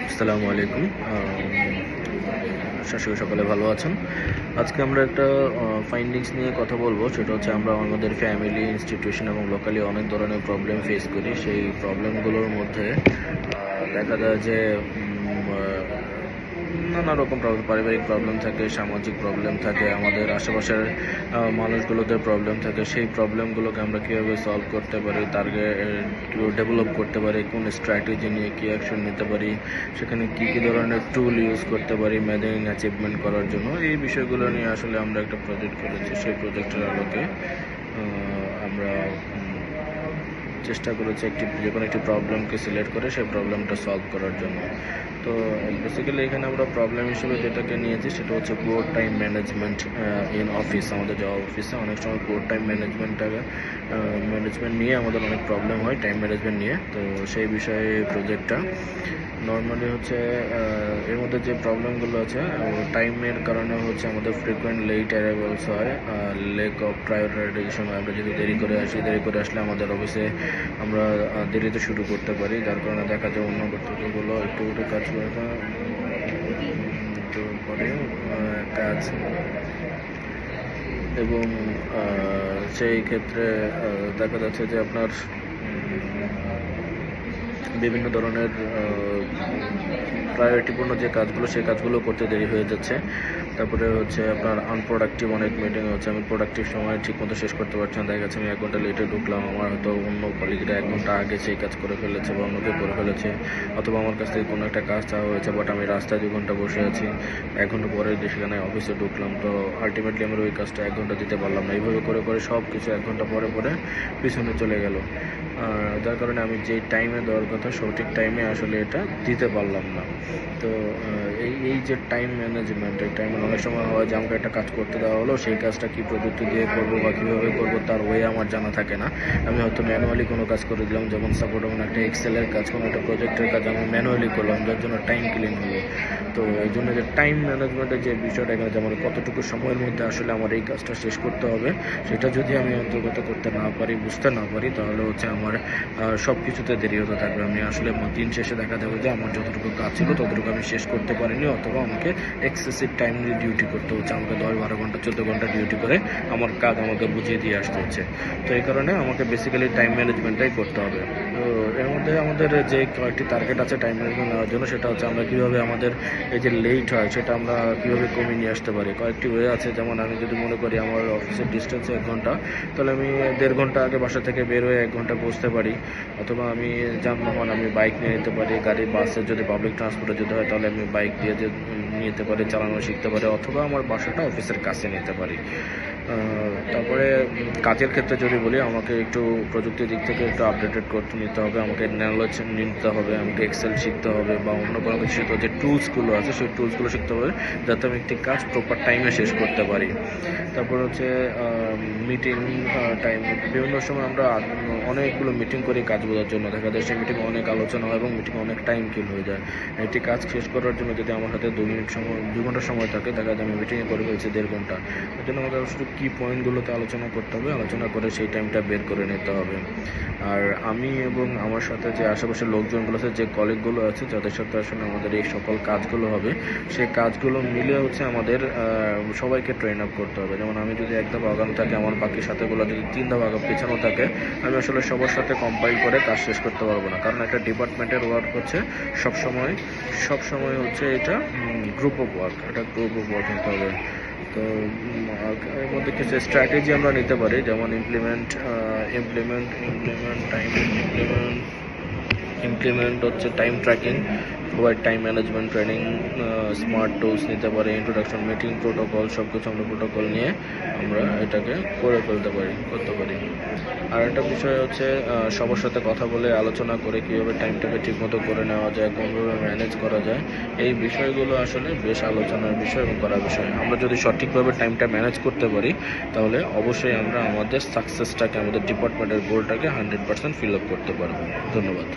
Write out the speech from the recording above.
আসসালামু আলাইকুম। আশা করি সকলে ভালো আছেন। আজকে আমরা একটা ফাইন্ডিংস নিয়ে কথা বলবো। সেটা হচ্ছে আমরা আমাদের ফ্যামিলি, ইনস্টিটিউশন এবং লোকালি অনেক ধরনের প্রবলেম ফেস করি। সেই প্রবলেমগুলোর মধ্যে দেখা যায় যে নানা রকম পারিবারিক প্রবলেম থাকে, সামাজিক প্রবলেম থাকে, আমাদের আশেপাশের মানুষগুলোদের প্রবলেম থাকে। সেই প্রবলেমগুলোকে আমরা কীভাবে সলভ করতে পারি, তারকে কীভাবে ডেভেলপ করতে পারি, কোন স্ট্র্যাটেজি নিয়ে কী অ্যাকশন নিতে পারি, সেখানে কী কী ধরনের টুল ইউজ করতে পারি মেদিং অ্যাচিভমেন্ট করার জন্য, এই বিষয়গুলো নিয়ে আসলে আমরা একটা প্রজেক্ট করেছি। সেই প্রজেক্টের আলোকে আমরা চেষ্টা করেছি যে কোনো একটি প্রবলেমকে সিলেক্ট করে সেই প্রবলেমটা সলভ করার জন্য। তো বেসিক্যালি এখানে আমরা প্রবলেম হিসেবে যেটাকে নিয়েছি সেটা হচ্ছে poor time management in office. আমাদের যে অফিসে অনেক সময় পুওর টাইম ম্যানেজমেন্ট নিয়ে আমাদের অনেক প্রবলেম হয় টাইম ম্যানেজমেন্ট নিয়ে। তো সেই বিষয়ে প্রজেক্টটা নর্মালি হচ্ছে এর মধ্যে যে প্রবলেমগুলো আছে টাইমের কারণে হচ্ছে আমাদের ফ্রিকোয়েন্ট লেট অ্যারাইভালস হয়, লেক অফ প্রায়োরিটাইজেশন হয়। আমরা যদি দেরি করে আসলে আমাদের অফিসে আমরা দেরিতে শুরু করতে পারি, যার কারণে দেখা যায় অন্য কর্তৃপক্ষগুলো একটু কাজ করে কাজ, এবং সেই ক্ষেত্রে দেখা যাচ্ছে যে আপনার বিভিন্ন ধরনের প্রায়োরিটিপূর্ণ যে কাজগুলো সেই কাজগুলো করতে দেরি হয়ে যাচ্ছে। তারপরে হচ্ছে আপনার আনপ্রোডাক্টিভ অনেক মিটিং হচ্ছে, আমি প্রোডাক্টিভ সময় ঠিকমতো শেষ করতে পারছি না। দেখা যাচ্ছে আমি 1 ঘন্টা লেটে ঢুকলাম, আমার হয়তো অন্য কলিগরা 1 ঘন্টা আগে সেই কাজ করে ফেলেছে বা অন্য কেউ করে ফেলেছে, অথবা আমার কাছ থেকে কোনো একটা কাজ চাওয়া হয়েছে বাট আমি রাস্তায় 2 ঘন্টা বসে আছি, 1 ঘন্টা পরে সেখানে অফিসে ঢুকলাম, তো আলটিমেটলি আমার ওই কাজটা 1 ঘন্টা দিতে পারলাম না। এইভাবে করে সব কিছু 1 ঘন্টা পরে পিছনে চলে গেল, যার কারণে আমি যেই টাইমে দেওয়ার কথা সঠিক টাইমে আসলে এটা দিতে পারলাম না। তো এই যে টাইম ম্যানেজমেন্ট, এই টাইমে অনেক সময় হয় যে আমাকে একটা কাজ করতে দেওয়া হলো, সেই কাজটা কী প্রযুক্তি দিয়ে করবো বা কীভাবে করবো তার ওয়ে আমার জানা থাকে না। আমি হয়তো ম্যানুয়ালি কোনো কাজ করে দিলাম, যেমন সাপোর্ট আমার একটা এক্সেলের কাজ, কোনো একটা প্রজেক্টের কাজ আমি ম্যানুয়ালি করলাম, যার জন্য টাইম ক্লিন হলো। তো এই জন্য যে টাইম ম্যানেজমেন্টের যে বিষয়টা, এখানে যেমন কতটুকু সময়ের মধ্যে আসলে আমার এই কাজটা শেষ করতে হবে, সেটা যদি আমি অন্তর্গত করতে না পারি, বুঝতে না পারি, তাহলে হচ্ছে আমার সব কিছুতে দেরি হতে থাকবে। আমি আসলে দিন শেষে দেখা যাবে যে আমার যতটুকু কাজ ছিল ততটুকু আমি শেষ করতে পারিনি, অথবা আমাকে এক্সেসিভ টাইম নিয়ে ডিউটি করতে হচ্ছে, আমাকে 10-12 ঘন্টা 14 ঘন্টা ডিউটি করে আমার কাজ আমাকে বুঝিয়ে দিয়ে আসতে হচ্ছে। তো এই কারণে আমাকে বেসিক্যালি টাইম ম্যানেজমেন্টটাই করতে হবে। তো এর মধ্যে আমাদের যে কয়েকটি টার্গেট আছে টাইম ম্যানেজমেন্ট নেওয়ার জন্য, সেটা হচ্ছে আমরা কীভাবে আমাদের এই যে লেট হয় সেটা আমরা কীভাবে কমিয়ে নিয়ে আসতে পারি। কয়েকটি ওয়ে আছে, যেমন আমি যদি মনে করি আমার অফিসের ডিস্টেন্সে 1 ঘন্টা, তাহলে আমি 1.5 ঘন্টা আগে বাসা থেকে বের হয়ে 1 ঘন্টা পৌঁছতে পারি। অথবা আমি যানবাহন আমি বাইক নিয়ে নিতে পারি, গাড়ি বাসে যদি পাবলিক ট্রান্সপোর্টে যেতে হয় তাহলে আমি বাইক দিয়ে নিতে পারি, চালানো শিখতে পারি, অথবা আমার বাসাটা অফিসের কাছে নিতে পারি। তারপরে কাজের ক্ষেত্রে যদি বলি, আমাকে একটু প্রযুক্তির দিক থেকে একটু আপডেটেড করতে নিতে হবে, আমাকে নলেজ নিতে হবে, আমাকে এক্সেল শিখতে হবে বা অন্য কোনো কিছু শিখতে হবে। যে টুলসগুলো আছে সেই টুলসগুলো শিখতে হবে যাতে আমি একটি কাজ প্রপার টাইমে শেষ করতে পারি। তারপর হচ্ছে মিটিং টাইম, বিভিন্ন সময় আমরা অনেকগুলো মিটিং করি কাজ বোঝার জন্য, দেখা যায় সেই মিটিংয়ে অনেক আলোচনা হয় এবং মিটিংয়ে অনেক টাইম কিল হয়ে যায়। একটি কাজ শেষ করার জন্য যদি আমার হাতে 2 ঘন্টা সময় থাকে, দেখা যায় আমি মিটিংয়ে করে ফেলছি 1.5 ঘন্টা। এর জন্য আমাদের শুধু কী পয়েন্টগুলোতে আলোচনা করতে হবে, আলোচনা করে সেই টাইমটা বের করে নিতে হবে। আর আমি এবং আমার সাথে যে আশেপাশের লোকজনগুলো আছে, যে কলিগগুলো আছে, যাদের সাথে আসলে আমাদের এই সকল কাজগুলো হবে, সেই কাজগুলো মিলে হচ্ছে আমাদের সবাইকে ট্রেন আপ করতে হবে। যেমন আমি যদি 1 ধাপ আগানো থাকে, আমার বাকি সাথেগুলো যদি 3 ধাপ পিছানো থাকে, আমি আসলে সবার সাথে কম্পাইল করে কাজ শেষ করতে পারবো না। কারণ একটা ডিপার্টমেন্টের ওয়ার্ক হচ্ছে সবসময় হচ্ছে এটা গ্রুপ অফ ওয়ার্ক, এটা গ্রুপ অফ ওয়ার্ক হতে হবে। তো এর মধ্যে কিছু স্ট্র্যাটেজি আমরা নিতে পারি, যেমন ইমপ্লিমেন্ট হচ্ছে time tracking, provide time management training, smart tools নিতে পারি, ইন্ট্রোডাকশন মিটিং প্রোটোকল, সব কিছু আমরা প্রোটোকল নিয়ে আমরা এটাকে করতে পারি। আর একটা বিষয় হচ্ছে সবার সাথে কথা বলে আলোচনা করে কীভাবে টাইমটাকে ঠিকমতো করে নেওয়া যায়, কোনভাবে ম্যানেজ করা যায়, এই বিষয়গুলো আসলে বেশ আলোচনার বিষয় এবং করার বিষয়। আমরা যদি সঠিকভাবে টাইমটা ম্যানেজ করতে পারি, তাহলে অবশ্যই আমরা আমাদের সাকসেসটাকে, আমাদের ডিপার্টমেন্টের গোলটাকে 100% ফিল আপ করতে পারবো। ধন্যবাদ।